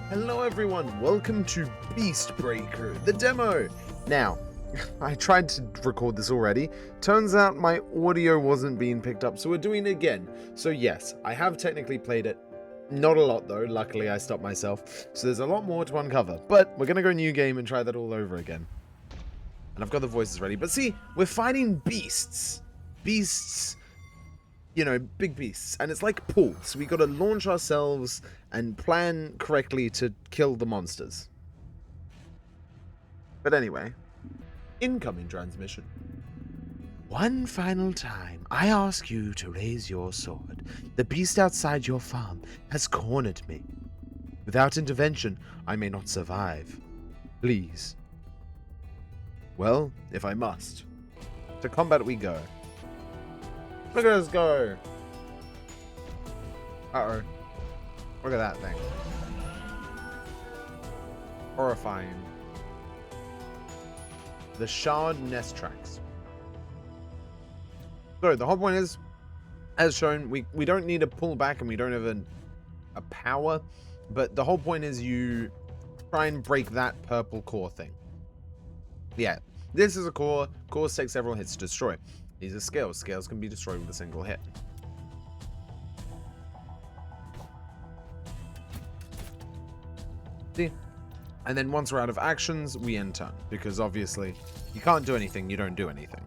Hello everyone, welcome to Beast Breaker, the demo! Now, I tried to record this already, turns out my audio wasn't being picked up, so we're doing it again. So yes, I have technically played it, not a lot though, luckily I stopped myself, so there's a lot more to uncover, but we're gonna go new game and try that all over again. And I've got the voices ready, but see, we're fighting beasts. Beasts, you know, big beasts, and it's like pool, so we gotta launch ourselves and plan correctly to kill the monsters. But anyway, incoming transmission. One final time, I ask you to raise your sword. The beast outside your farm has cornered me. Without intervention, I may not survive. Please. Well, if I must. To combat we go. Look at us go! Uh-oh. Look at that thing. Horrifying. The Shard Nest Tracks. So, the whole point is, as shown, we don't need to pull back and we don't have a power, but the whole point is you try and break that purple core thing. Yeah, this is a core. Cores take several hits to destroy. These are scales. Scales can be destroyed with a single hit. See? And then once we're out of actions, we end turn. Because obviously, you can't do anything, you don't do anything.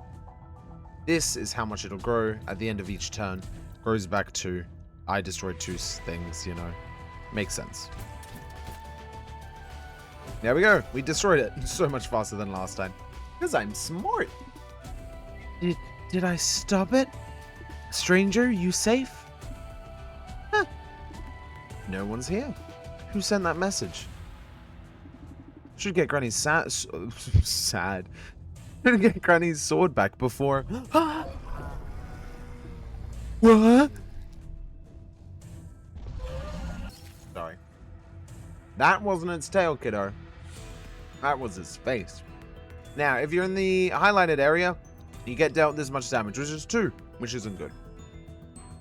This is how much it'll grow at the end of each turn. Grows back to, I destroyed two things, you know. Makes sense. There we go. We destroyed it so much faster than last time. Because I'm smart. Did I stop it? Stranger, you safe? Huh. No one's here. Who sent that message? Should get Granny's sad. Should get Granny's sword back before. What? Sorry. That wasn't its tail, kiddo. That was its face. Now, if you're in the highlighted area, you get dealt this much damage, which is 2, which isn't good.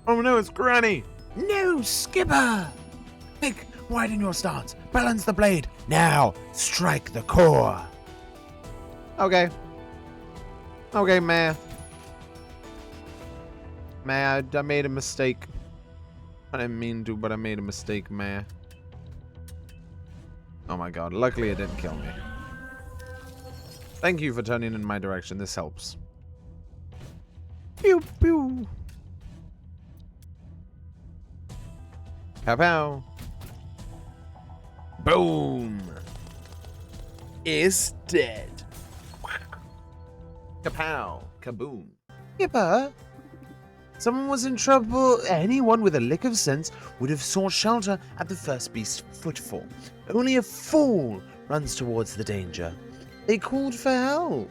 Oh no, it's Granny! No, Skipper! Quick, widen your stance. Balance the blade. Now, strike the core. Okay. Okay, man. Man, I made a mistake. I didn't mean to, but I made a mistake, man. Oh my god, luckily it didn't kill me. Thank you for turning in my direction, this helps. Pew pew. Pow pow. Boom. It's dead. Kapow. Kaboom. Skipper. Someone was in trouble. Anyone with a lick of sense would have sought shelter at the first beast's footfall. Only a fool runs towards the danger. They called for help.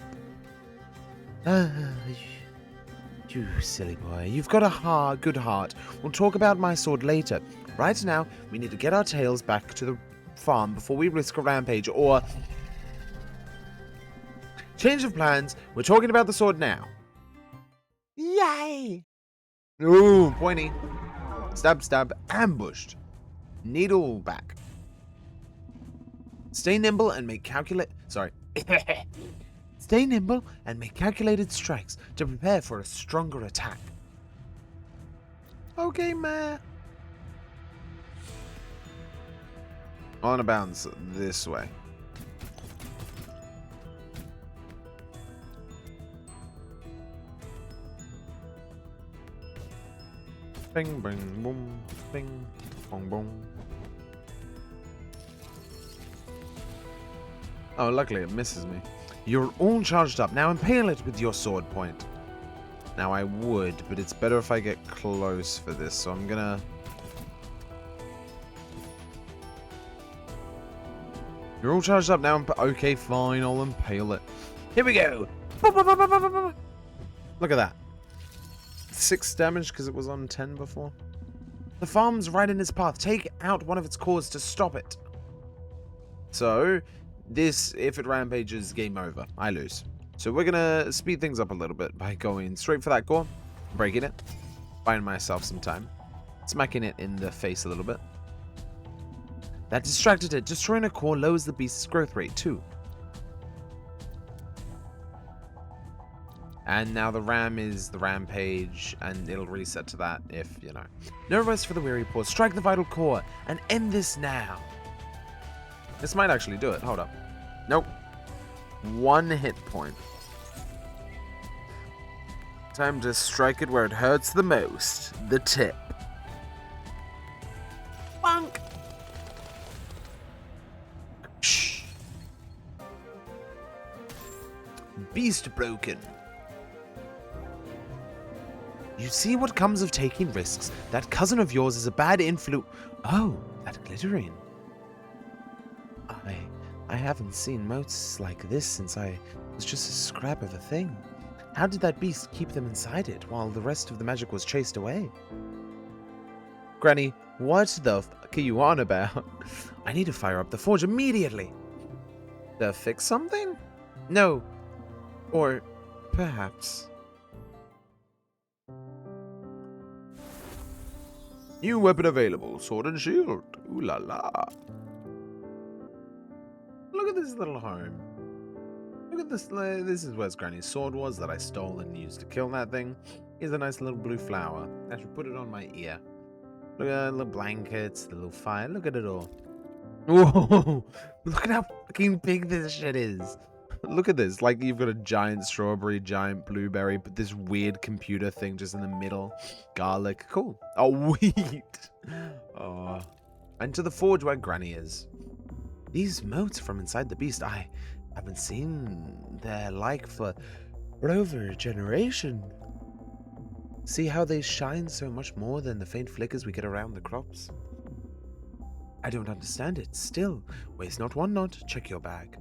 You silly boy. You've got a good heart. We'll talk about my sword later. Right now, we need to get our tails back to the farm before we risk a rampage or... Change of plans. We're talking about the sword now. Yay! Ooh, pointy. Stab, stab. Ambushed. Needle back. Stay nimble and make Stay nimble and make calculated strikes to prepare for a stronger attack. Okay, man. On a bounce this way. Bing, bing, boom, bing, bong, boom. Oh, luckily it misses me. You're all charged up. Now impale it with your sword point. Now I would, but it's better if I get close for this, so I'm gonna... You're all charged up now. Okay, fine, I'll impale it. Here we go! Look at that. 6 damage because it was on 10 before. The farm's right in its path. Take out one of its cores to stop it. So... This, if it rampages, game over. I lose. So we're gonna speed things up a little bit by going straight for that core, breaking it, buying myself some time, smacking it in the face a little bit. That distracted it. Destroying a core lowers the beast's growth rate too. And now the RAM is the rampage, and it'll reset to that if, you know. No rest for the weary poor. Strike the vital core and end this now. This might actually do it. Hold up. Nope. 1 hit point. Time to strike it where it hurts the most. The tip. Bonk! Shh. Beast broken. You see what comes of taking risks. That cousin of yours is a bad influence. Oh, that glittering. I haven't seen moats like this since I was just a scrap of a thing. How did that beast keep them inside it while the rest of the magic was chased away? Granny, what the fuck are you on about? I need to fire up the forge immediately. To fix something? No. Or perhaps. New weapon available, sword and shield. Ooh la la. Look at this little home. Look at this. This is where Granny's sword was that I stole and used to kill that thing. Here's a nice little blue flower. I should put it on my ear. Look at the little blankets, the little fire. Look at it all. Whoa! Look at how fucking big this shit is. Look at this. Like, you've got a giant strawberry, giant blueberry, but this weird computer thing just in the middle. Garlic. Cool. Oh, wheat. Oh. And to the forge where Granny is. These motes from inside the beast, I haven't seen their like for over a generation. See how they shine so much more than the faint flickers we get around the crops? I don't understand it. Still, waste not one knot. Check your bag.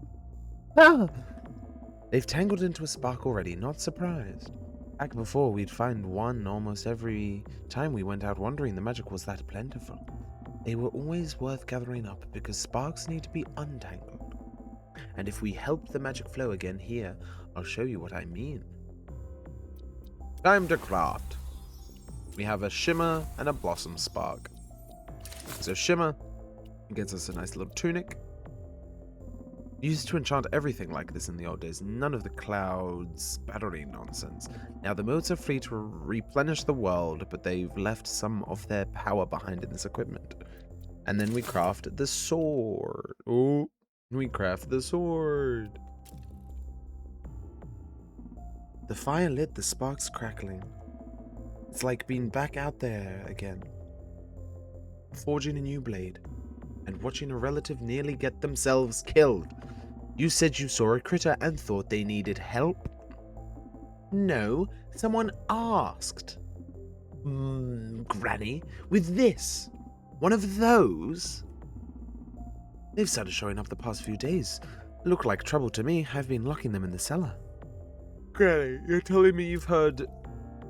Ah! They've tangled into a spark already, not surprised. Back before, we'd find one almost every time we went out wandering. The magic was that plentiful. They were always worth gathering up because sparks need to be untangled. And if we help the magic flow again here, I'll show you what I mean. Time to craft. We have a shimmer and a blossom spark. So shimmer gets us a nice little tunic. Used to enchant everything like this in the old days. None of the clouds battery nonsense. Now the motes are free to replenish the world, but they've left some of their power behind in this equipment. And then we craft the sword. Oh, we craft the sword. The fire lit, the sparks crackling. It's like being back out there again. Forging a new blade. And watching a relative nearly get themselves killed. You said you saw a critter and thought they needed help? No, someone asked. Granny, with this? One of those? They've started showing up the past few days. Look like trouble to me. I've been locking them in the cellar. Granny, you're telling me you've heard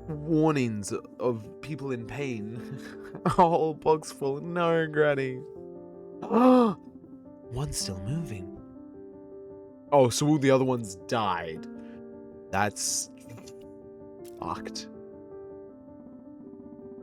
warnings of people in pain? A whole box full. No, Granny. Oh, one's still moving. Oh, so all the other ones died. That's fucked.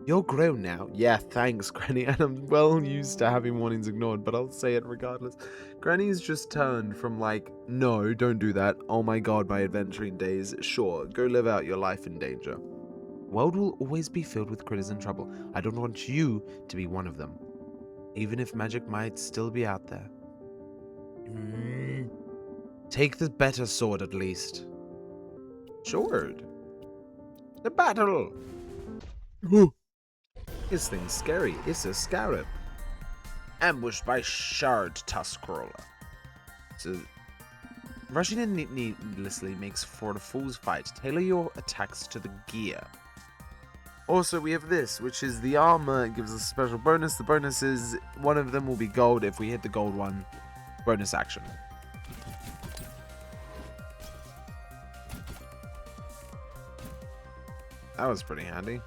You're grown now. Yeah, thanks, Granny. And I'm well used to having warnings ignored, but I'll say it regardless. Granny's just turned from like, no, don't do that. Oh my god, my adventuring days. Sure, go live out your life in danger. World will always be filled with critters in trouble. I don't want you to be one of them. Even if magic might still be out there. Take the better sword at least. Sword. The battle. This thing's scary. It's a scarab. Ambushed by Shard Tuskroller. So, rushing in needlessly makes for a fool's fight. Tailor your attacks to the gear. Also, we have this, which is the armor. It gives us a special bonus. The bonus is one of them will be gold. If we hit the gold one, bonus action. That was pretty handy.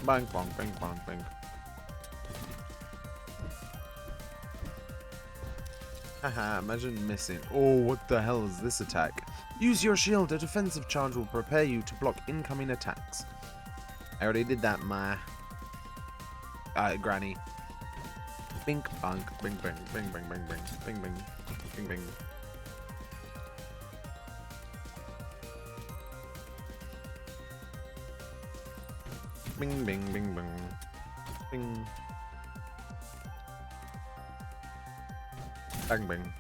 Bang, bang, bang, bang, bang. Haha, imagine missing. Oh, what the hell is this attack? Use your shield. A defensive charge will prepare you to block incoming attacks. I already did that, my granny. Bink, bonk, bing, bing, bing, bing, bing, bing, bing, bing, bing, bing. Bing, bing, bing, bing, bing. Bang, bang.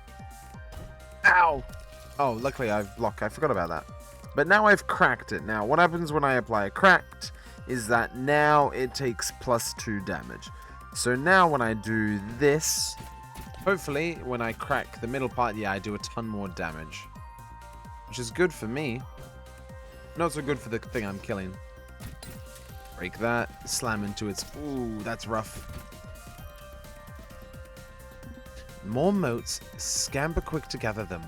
Ow! Oh, luckily I've blocked. I forgot about that. But now I've cracked it. Now, what happens when I apply cracked is that now it takes +2 damage. So now when I do this, hopefully when I crack the middle part, yeah, I do a ton more damage. Which is good for me. Not so good for the thing I'm killing. Break that, slam into its... Ooh, that's rough. More motes, scamper quick to gather them.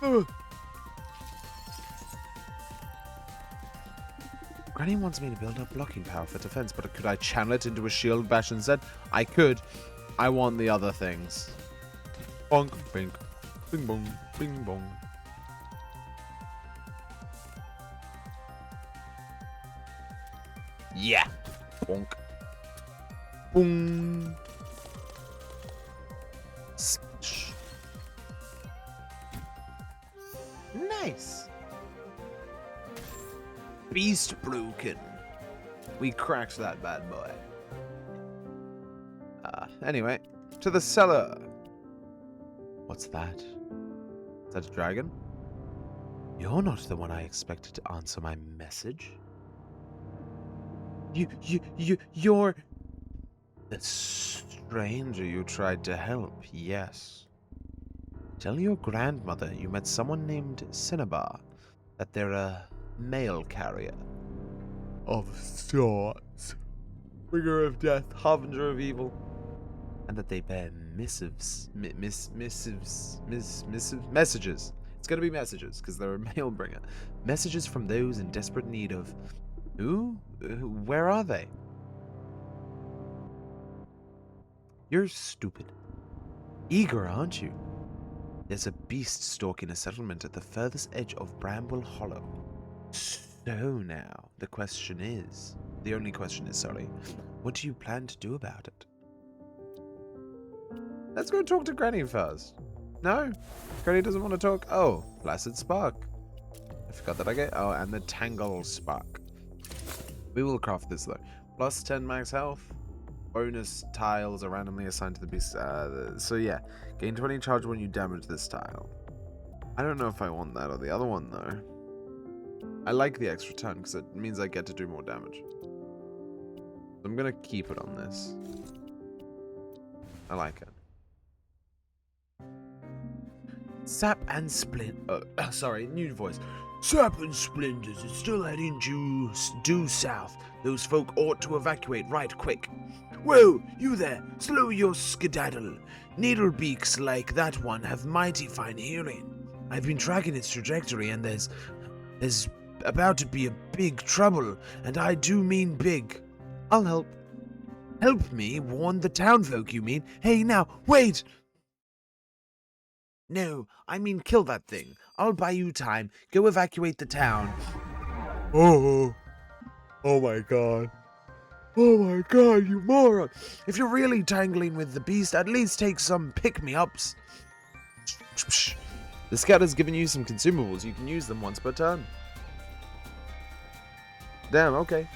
Ooh. Granny wants me to build up blocking power for defense, but could I channel it into a shield bash instead? I could. I want the other things. Bonk, bink, bing bong, bing bong. Yeah. Bonk. Boom. Smash. Nice. Beast broken. We cracked that bad boy. Anyway, to the cellar. What's that? Is that a dragon? You're not the one I expected to answer my message. You're the stranger you tried to help, yes. Tell your grandmother you met someone named Cinnabar, that they're a mail carrier. Of sorts. Bringer of death, harbinger of evil. And that they bear messages. It's gonna be messages, because they're a mail bringer. Messages from those in desperate need of... Who? Where are they? You're stupid. Eager, aren't you? There's a beast stalking a settlement at the furthest edge of Bramble Hollow. So now, the only question is, sorry, what do you plan to do about it? Let's go talk to Granny first. No? Granny doesn't want to talk? Oh, Placid Spark. I forgot that I get... Oh, and the Tangle Spark. We will craft this though. Plus 10 max health. Bonus tiles are randomly assigned to the beast. So yeah, gain 20 charge when you damage this tile. I don't know if I want that or the other one though. I like the extra turn because it means I get to do more damage. I'm gonna keep it on this. I like it. Sap and Splint. Sorry, new voice. Sap and Splinters is still heading due south. Those folk ought to evacuate right quick. Whoa, you there! Slow your skedaddle. Needlebeaks like that one have mighty fine hearing. I've been tracking its trajectory, and there's about to be a big trouble, and I do mean big. I'll help. Help me warn the townfolk, you mean? Hey, now, wait! No, I mean kill that thing. I'll buy you time. Go evacuate the town. Oh my god. Oh my god, you moron. If you're really tangling with the beast, at least take some pick-me-ups. The scout has given you some consumables. You can use them once per turn. Damn, okay.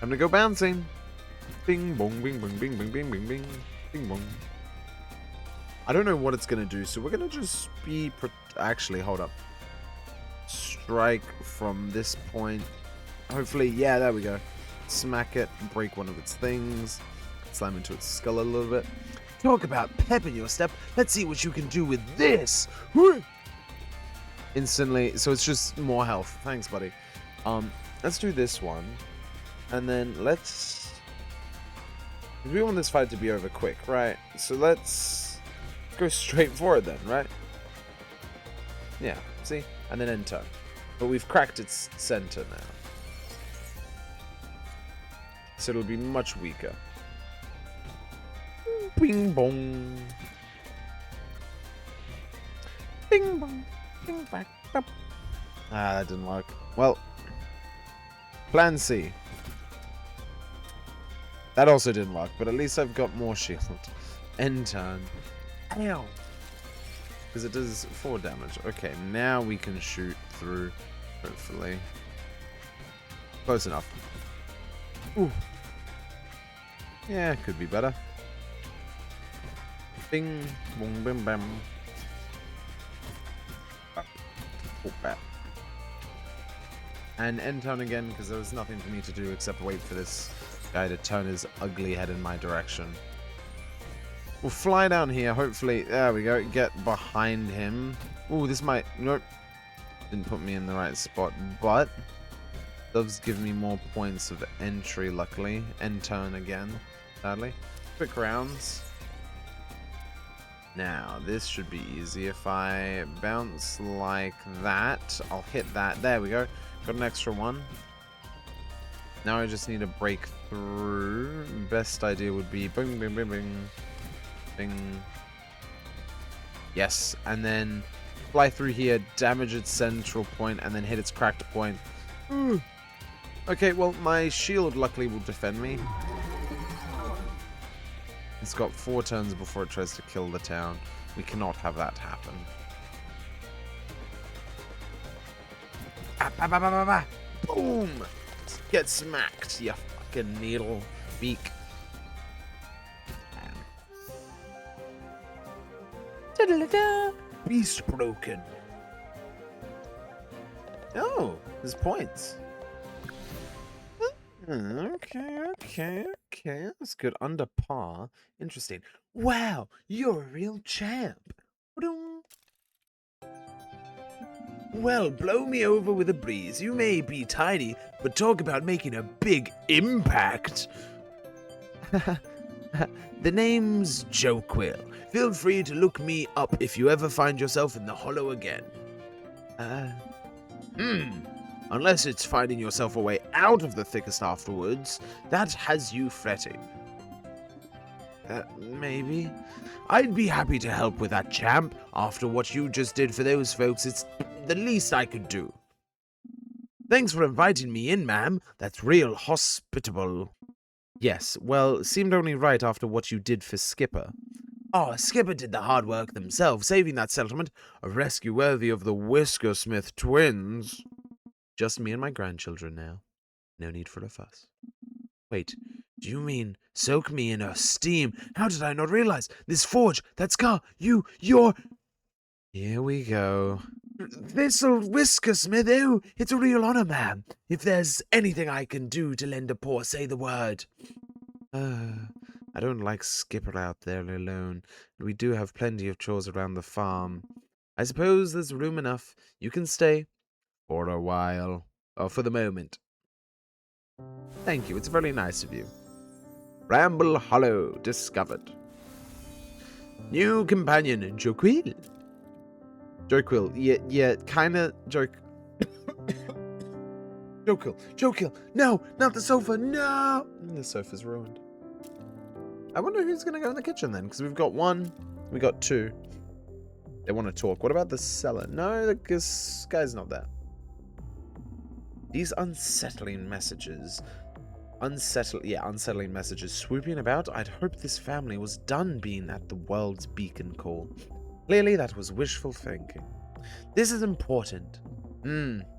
Time to go bouncing. Bing, bong, bing, bing, bing, bing, bing, bing, bing. Bing, bong. I don't know what it's going to do, so we're going to just be... Actually, hold up. Strike from this point. Hopefully, yeah, there we go. Smack it, break one of its things. Slam into its skull a little bit. Talk about pep in your step. Let's see what you can do with this. Instantly, so it's just more health. Thanks, buddy. Let's do this one. And then let's... We want this fight to be over quick, right? So let's go straight for it then, right? Yeah, see? And then end turn. But we've cracked its center now. So it'll be much weaker. Bing bong. Bing bong. Bing bang. Bop. Ah, that didn't work. Well, plan C. That also didn't work, but at least I've got more shield. End turn. Ow. Because it does 4 damage. Okay, now we can shoot through, hopefully. Close enough. Ooh. Yeah, could be better. Bing, boom, bim, bam. Oh, bad. And end turn again, because there was nothing for me to do except wait for this guy to turn his ugly head in my direction. We'll fly down here, hopefully. There we go. Get behind him. Ooh, this might... Nope. Didn't put me in the right spot, but... does give me more points of entry, luckily. End turn again, sadly. Quick rounds. Now, this should be easy. If I bounce like that, I'll hit that. There we go. Got an extra one. Now I just need to break through. Best idea would be bing, bing, bing, bing. Bing. Yes, and then fly through here, damage its central point, and then hit its cracked point. Ooh. Okay, well, my shield luckily will defend me. It's got 4 turns before it tries to kill the town. We cannot have that happen. Ah, bah, bah, bah, bah, bah. Boom! Get smacked, you fucking needle beak. Beast broken. Oh, there's points. Okay. That's good. Under par. Interesting. Wow, you're a real champ. Well, blow me over with a breeze. You may be tiny, but talk about making a big impact. The name's Joe Quill. Feel free to look me up if you ever find yourself in the hollow again. Unless it's finding yourself a way out of the thickest afterwards, that has you fretting. Maybe. I'd be happy to help with that, champ. After what you just did for those folks, it's the least I could do. Thanks for inviting me in, ma'am. That's real hospitable. Yes, well, seemed only right after what you did for Skipper. Oh, Skipper did the hard work themselves, saving that settlement, a rescue worthy of the Whiskersmith twins. Just me and my grandchildren now. No need for a fuss. Wait, do you mean soak me in her steam? How did I not realize? This forge, that scar, you're... Here we go. This'll Whiskersmith, oh, it's a real honor, ma'am. If there's anything I can do to lend a paw, say the word. I don't like Skipper out there alone. We do have plenty of chores around the farm. I suppose there's room enough. You can stay. For a while. Or for the moment. Thank you, it's very nice of you. Bramble Hollow discovered. New companion, Joe Quill. Joe Quill, yeah, kinda Joe Quill, no, not the sofa, no! The sofa's ruined. I wonder who's gonna go in the kitchen then, because we've got 1, we got 2. They want to talk. What about the cellar? No, this guy's not there. These unsettling messages swooping about. I'd hoped this family was done being at the world's beacon call. Clearly that was wishful thinking. This is important.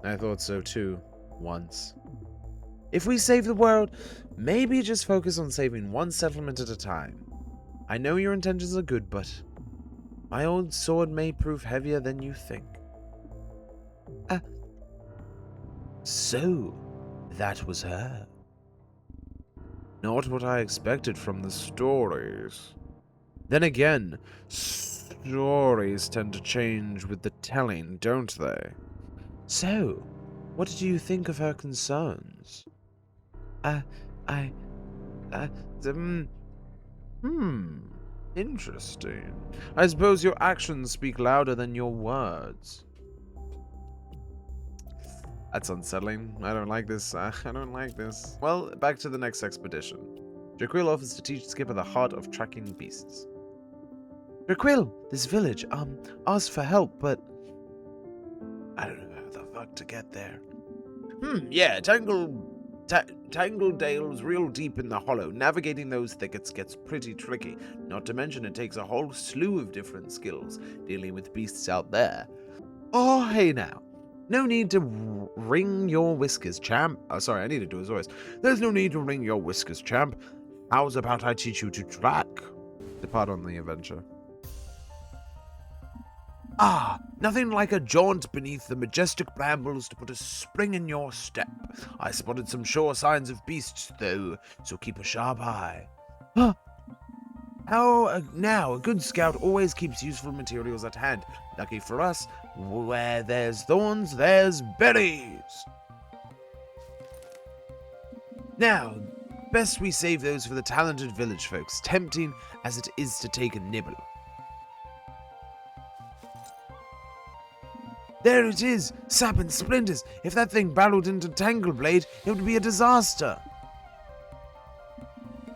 I thought so too. Once. If we save the world, maybe just focus on saving one settlement at a time. I know your intentions are good, but my old sword may prove heavier than you think. So, that was her. Not what I expected from the stories. Then again, stories tend to change with the telling, don't they? So, what did you think of her concerns? Interesting. I suppose your actions speak louder than your words. That's unsettling. I don't like this. I don't like this. Well, back to the next expedition. Jaquil offers to teach Skipper the art of tracking beasts. Jaquil, this village, asked for help, but I don't know how the fuck to get there. Yeah, Tangledale's real deep in the hollow. Navigating those thickets gets pretty tricky. Not to mention it takes a whole slew of different skills dealing with beasts out there. Oh, hey now. No need to wring your whiskers, champ. Oh, sorry, I need to do his voice. There's no need to wring your whiskers, champ. How's about I teach you to track? Depart on the adventure. Nothing like a jaunt beneath the majestic brambles to put a spring in your step. I spotted some sure signs of beasts, though, so keep a sharp eye. Now, a good scout always keeps useful materials at hand. Lucky for us, where there's thorns, there's berries. Now, best we save those for the talented village folks, tempting as it is to take a nibble. There it is, sap and splinters. If that thing barreled into Tangleblade, it would be a disaster.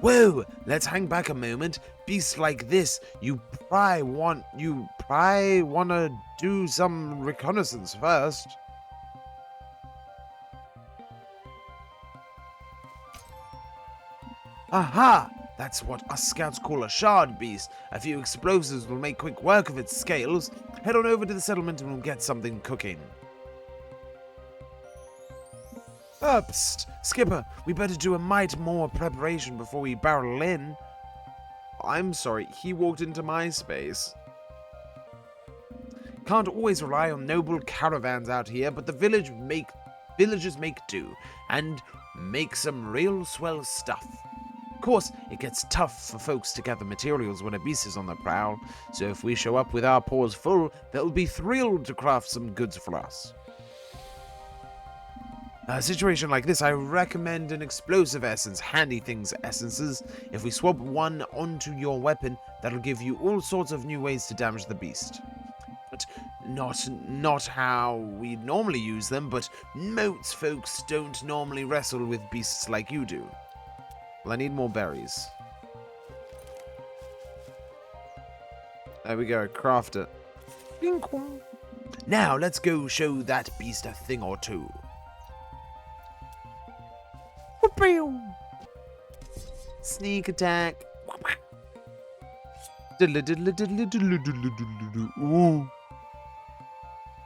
Whoa, let's hang back a moment. Beasts like this, you probably wanna do some reconnaissance first. Aha! That's what us scouts call a shard beast. A few explosives will make quick work of its scales. Head on over to the settlement and we'll get something cooking. Psst, Skipper, we better do a mite more preparation before we barrel in. I'm sorry, he walked into my space. Can't always rely on noble caravans out here, but the villagers make do, and make some real swell stuff. Of course, it gets tough for folks to gather materials when a beast is on the prowl, so if we show up with our paws full, they'll be thrilled to craft some goods for us. A situation like this, I recommend an explosive essence, handy things essences. If we swap one onto your weapon, that'll give you all sorts of new ways to damage the beast. But not how we normally use them, but most folks don't normally wrestle with beasts like you do. Well, I need more berries. There we go, craft it. Now, let's go show that beast a thing or two. Sneak attack. Ooh.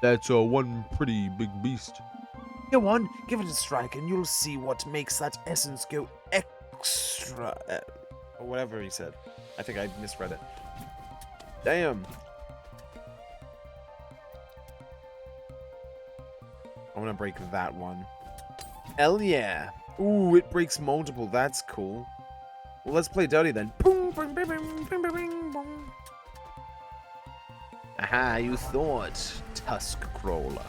That's one pretty big beast. Go on, give it a strike and you'll see what makes that essence go extra. Or whatever he said. I think I misread it. Damn. I'm gonna break that one. Hell yeah. Ooh, it breaks multiple. That's cool. Well, let's play dirty then. Aha, you thought, Tusk Crawler.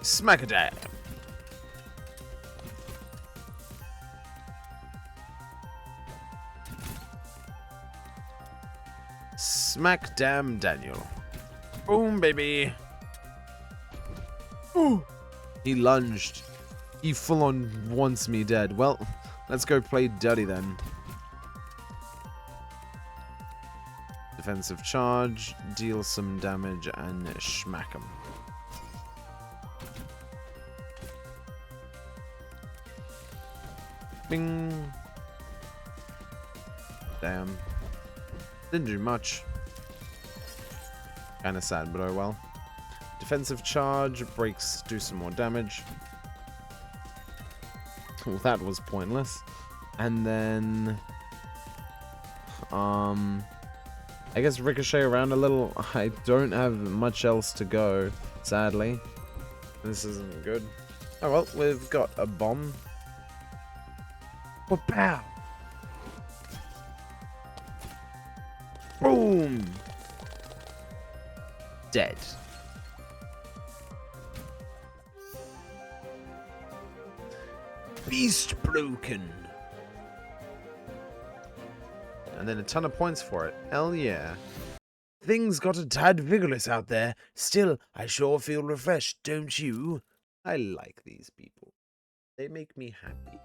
Smack a dab. Smack damn Daniel. Boom, baby. Ooh. He lunged. He full on wants me dead. Well, let's go play dirty then. Defensive charge, deal some damage, and smack him. Bing. Damn. Didn't do much. Kinda sad, but oh well. Defensive charge, breaks, do some more damage. Well, that was pointless. And then... I guess ricochet around a little. I don't have much else to go, sadly. This isn't good. Oh well, we've got a bomb. Pow! Boom! Dead. Beast broken. And then a ton of points for it. Hell yeah. Things got a tad vigorous out there. Still, I sure feel refreshed, don't you? I like these people. They make me happy.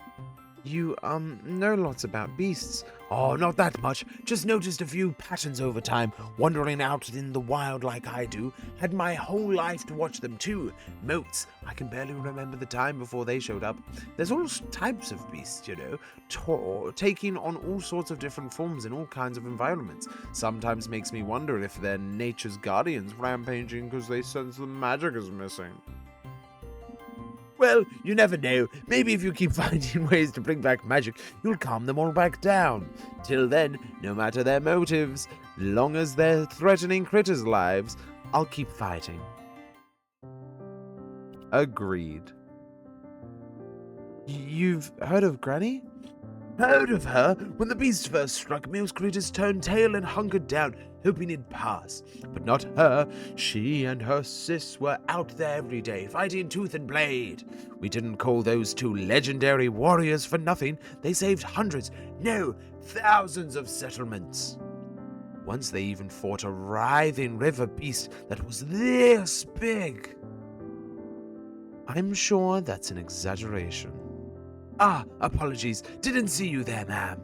You, know lots about beasts. Oh, not that much. Just noticed a few patterns over time. Wandering out in the wild like I do. Had my whole life to watch them too. Moats. I can barely remember the time before they showed up. There's all types of beasts, you know. Taking on all sorts of different forms in all kinds of environments. Sometimes makes me wonder if they're nature's guardians rampaging because they sense the magic is missing. Well, you never know. Maybe if you keep finding ways to bring back magic, you'll calm them all back down. Till then, no matter their motives, long as they're threatening critters' lives, I'll keep fighting. Agreed. You've heard of Granny? Heard of her? When the beast first struck, most critters turned tail and hunkered down, hoping it'd pass. But not her. She and her sis were out there every day, fighting tooth and blade. We didn't call those two legendary warriors for nothing. They saved hundreds, no, thousands of settlements. Once they even fought a writhing river beast that was this big. I'm sure that's an exaggeration. Ah, apologies. Didn't see you there, ma'am.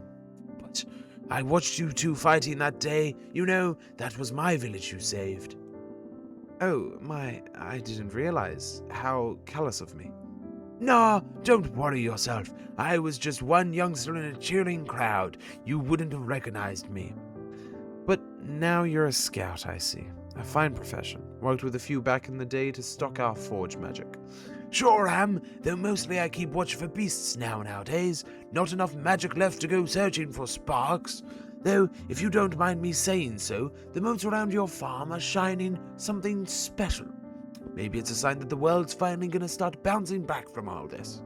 But I watched you two fighting that day. You know, that was my village you saved. Oh, I didn't realize. How callous of me. Nah, don't worry yourself. I was just one youngster in a cheering crowd. You wouldn't have recognized me. But now you're a scout, I see. A fine profession. Worked with a few back in the day to stock our forge magic. Sure am, though mostly I keep watch for beasts nowadays. Not enough magic left to go searching for sparks. Though, if you don't mind me saying so, the moats around your farm are shining something special. Maybe it's a sign that the world's finally gonna start bouncing back from all this.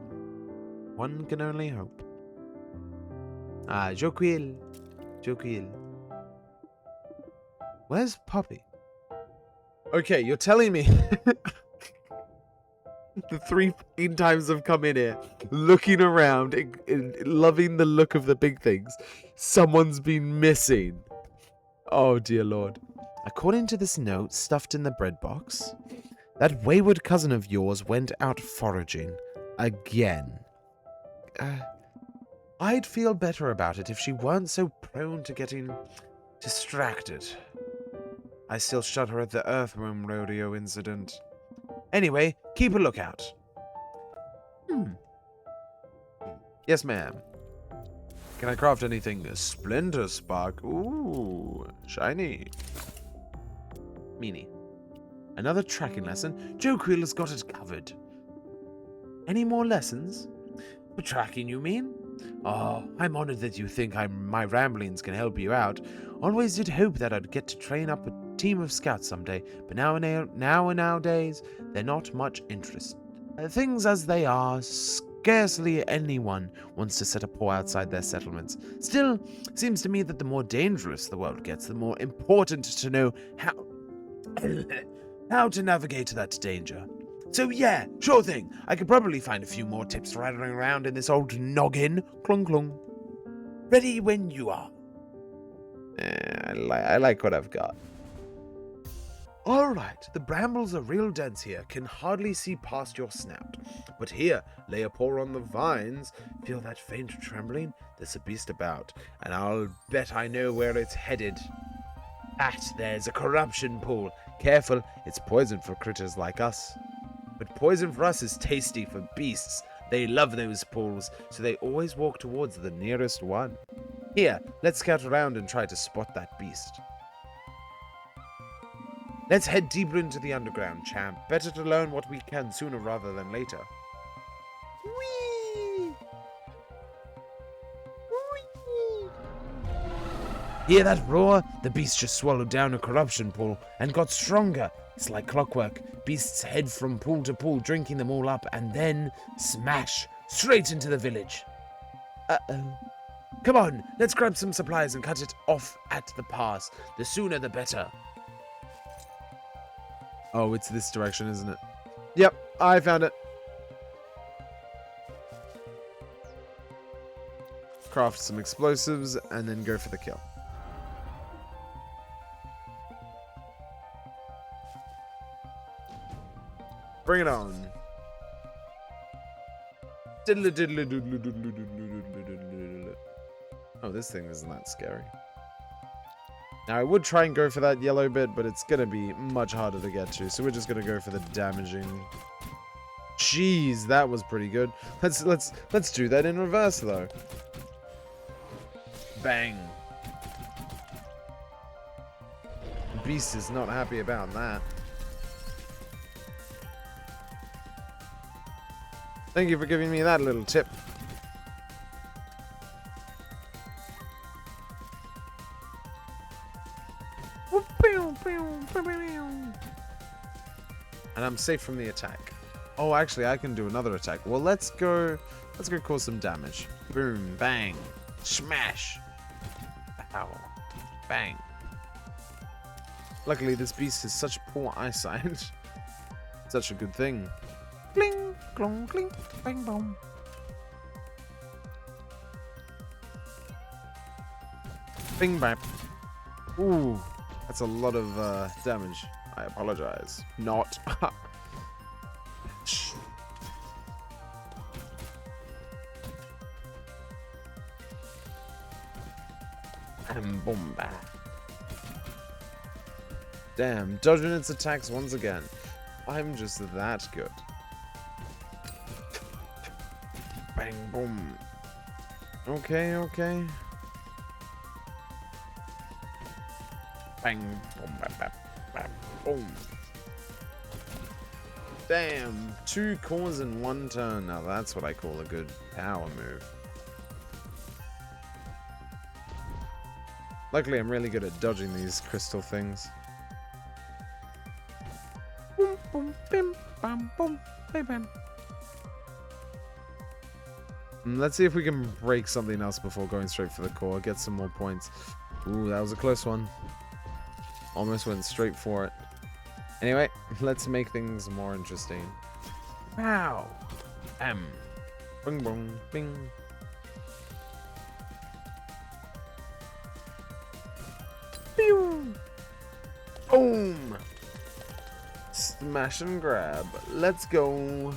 One can only hope. Ah, Joquil. Where's Poppy? Okay, you're telling me... The 3 times I've come in here, looking around, loving the look of the big things, someone's been missing. Oh, dear Lord. According to this note stuffed in the bread box, that wayward cousin of yours went out foraging. Again. I'd feel better about it if she weren't so prone to getting distracted. I still shudder at the Earthworm Rodeo incident. Anyway, keep a lookout. Yes, ma'am. Can I craft anything? A Splinter Spark. Ooh, shiny. Meanie. Another tracking lesson. Joquil has got it covered. Any more lessons? For tracking, you mean? Oh, I'm honored that you think my ramblings can help you out. Always did hope that I'd get to train up a team of scouts someday, but nowadays, they're not much interest. Things as they are, scarcely anyone wants to set a paw outside their settlements. Still, seems to me that the more dangerous the world gets, the more important to know how to navigate that danger. So yeah, sure thing. I could probably find a few more tips rattling around in this old noggin. Clung clung. Ready when you are. I like what I've got. Alright, the brambles are real dense here, can hardly see past your snout. But here, lay a paw on the vines, feel that faint trembling? There's a beast about, and I'll bet I know where it's headed. There's a corruption pool. Careful, it's poison for critters like us. But poison for us is tasty for beasts. They love those pools, so they always walk towards the nearest one. Here, let's scout around and try to spot that beast. Let's head deeper into the underground, champ. Better to learn what we can sooner rather than later. Whee! Whee! Hear that roar? The beast just swallowed down a corruption pool and got stronger. It's like clockwork. Beasts head from pool to pool, drinking them all up, and then smash straight into the village. Uh-oh. Come on, let's grab some supplies and cut it off at the pass. The sooner the better. Oh, it's this direction, isn't it? Yep, I found it. Craft some explosives and then go for the kill. Bring it on. Oh, this thing isn't that scary. Now, I would try and go for that yellow bit, but it's going to be much harder to get to, so we're just going to go for the damaging. Jeez, that was pretty good. Let's do that in reverse, though. Bang. Beast is not happy about that. Thank you for giving me that little tip. And I'm safe from the attack. Oh, actually, I can do another attack. Well, let's go cause some damage. Boom, bang, smash. Ow, bang. Luckily, this beast has such poor eyesight. Such a good thing. Bling, glong, clink, bang, boom. Bing, bang. Ooh, that's a lot of damage. I apologize. Not. And boom, bah. Damn, dodging its attacks once again. I'm just that good. Bang, boom. Okay, okay. Bang, boom, bam, bam, bam, boom. Damn, 2 cores in 1 turn. Now that's what I call a good power move. Luckily, I'm really good at dodging these crystal things. Boom, boom, bim, bam, boom, bam, bam. Let's see if we can break something else before going straight for the core. Get some more points. Ooh, that was a close one. Almost went straight for it. Anyway, let's make things more interesting. Wow. Bing, bong, bing. Pew. Boom. Smash and grab. Let's go.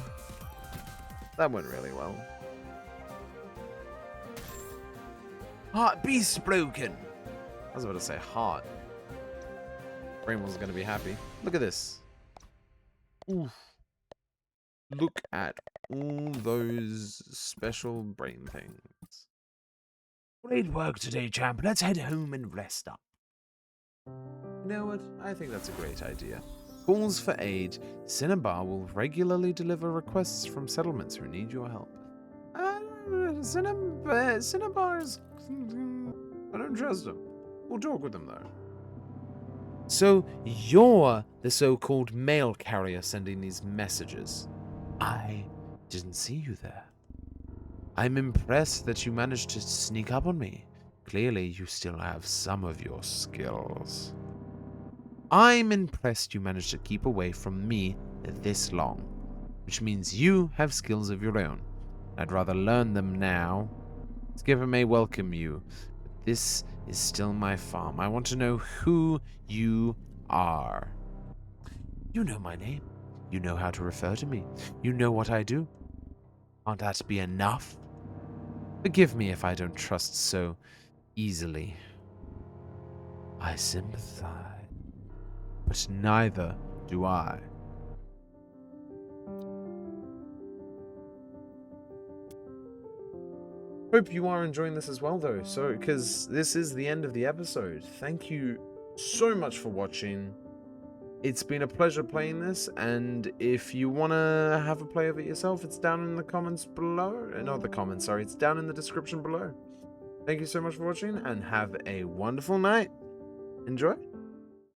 That went really well. Heart beast broken. I was about to say heart. Brain was gonna be happy. Look at this. Oof. Look at all those special brain things. Great work today, champ. Let's head home and rest up. You know what? I think that's a great idea. Calls for aid. Cinnabar will regularly deliver requests from settlements who need your help. Cinnabar's... I don't trust him. We'll talk with him, though. So, you're the so-called mail carrier sending these messages. I didn't see you there. I'm impressed that you managed to sneak up on me. Clearly, you still have some of your skills. I'm impressed you managed to keep away from me this long, which means you have skills of your own. I'd rather learn them now. Skipper may welcome you, but this is still my farm. I want to know who you are. You know my name. You know how to refer to me. You know what I do. Can't that be enough? Forgive me if I don't trust so easily. I sympathize, but neither do I. Hope you are enjoying this as well, though. So, because this is the end of the episode. Thank you so much for watching. It's been a pleasure playing this, and if you want to have a play of it yourself, it's down in the comments below. Not the comments, sorry. It's down in the description below. Thank you so much for watching, and have a wonderful night. Enjoy.